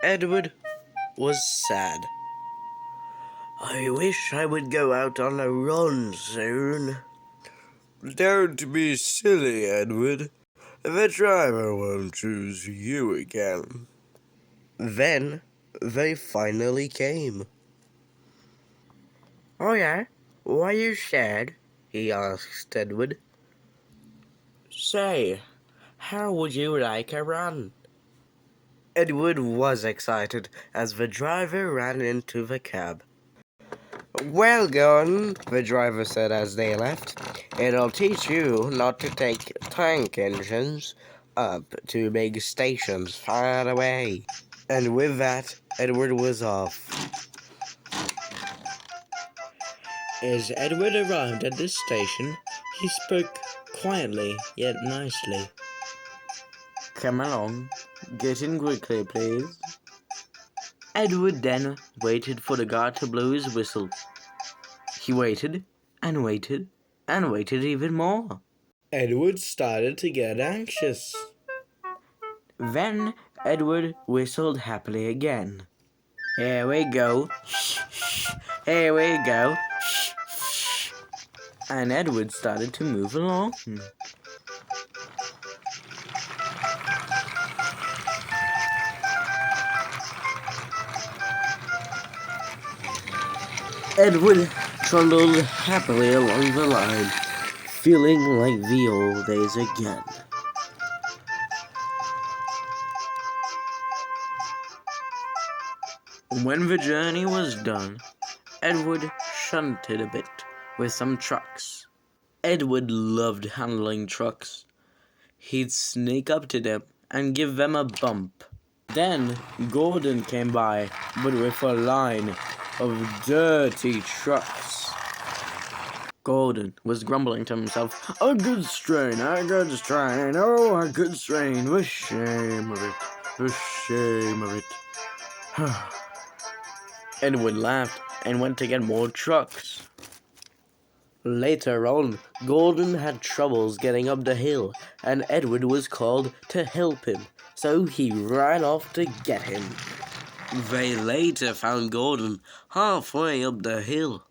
Edward was sad. I wish I would go out on a run soon. Don't be silly, Edward. The driver won't choose you again. Then they finally came. Oh yeah? Why you sad? He asked Edward. Say, how would you like a run? Edward was excited as the driver ran into the cab. Well gone, the driver said as they left. It'll teach you not to take tank engines up to big stations far away. And with that, Edward was off. As Edward arrived at the station, he spoke quietly yet nicely. Come along. Get in quickly, please. Edward then waited for the guard to blow his whistle. He waited, and waited, and waited even more. Edward started to get anxious. Then Edward whistled happily again. Here we go. Shh, shh. Here we go. Shh, shh. And Edward started to move along. Edward trundled happily along the line, feeling like the old days again. When the journey was done, Edward shunted a bit with some trucks. Edward loved handling trucks. He'd sneak up to them and give them a bump. Then Gordon came by, but with a line of dirty trucks. Gordon was grumbling to himself, a good strain, oh, a good strain, the shame of it. Edward laughed and went to get more trucks. Later on, Gordon had troubles getting up the hill, and Edward was called to help him, so he ran off to get him. They later found Gordon halfway up the hill.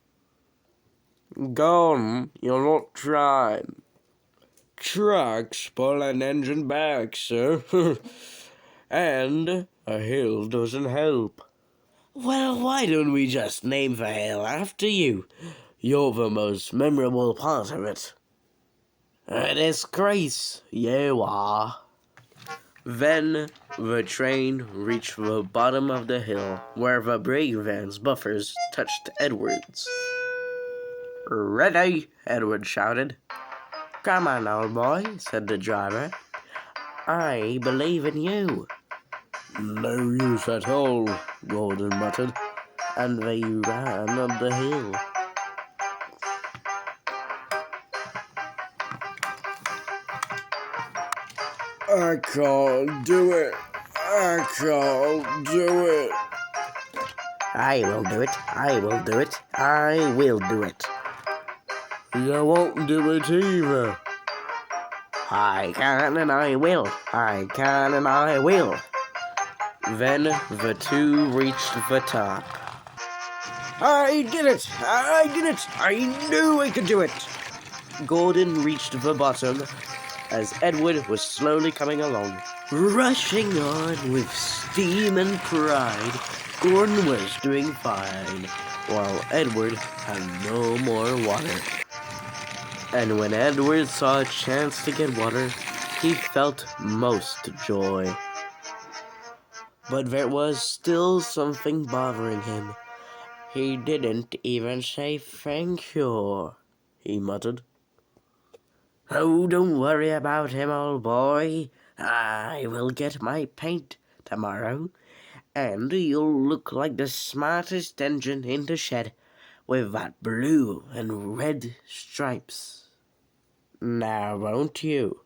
Gordon, you're not trying. Trucks pull an engine back, sir. And a hill doesn't help. Well, why don't we just name the hill after you? You're the most memorable part of it. A disgrace, you are. Then the train reached the bottom of the hill, where the brake van's buffers touched Edward's. Ready, Edward shouted. Come on, old boy, said the driver. I believe in you. No use at all, Gordon muttered, and they ran up the hill. I can't do it. I can't do it. I will do it. I will do it. I will do it. You won't do it either. I can and I will. I can and I will. Then the two reached the top. I did it! I did it! I knew I could do it! Gordon reached the bottom as Edward was slowly coming along. Rushing on with steam and pride, Gordon was doing fine, while Edward had no more water. And when Edward saw a chance to get water, he felt most joy. But there was still something bothering him. He didn't even say thank you, he muttered. Oh, don't worry about him, old boy. I will get my paint tomorrow, and you'll look like the smartest engine in the shed with that blue and red stripes. Now, won't you?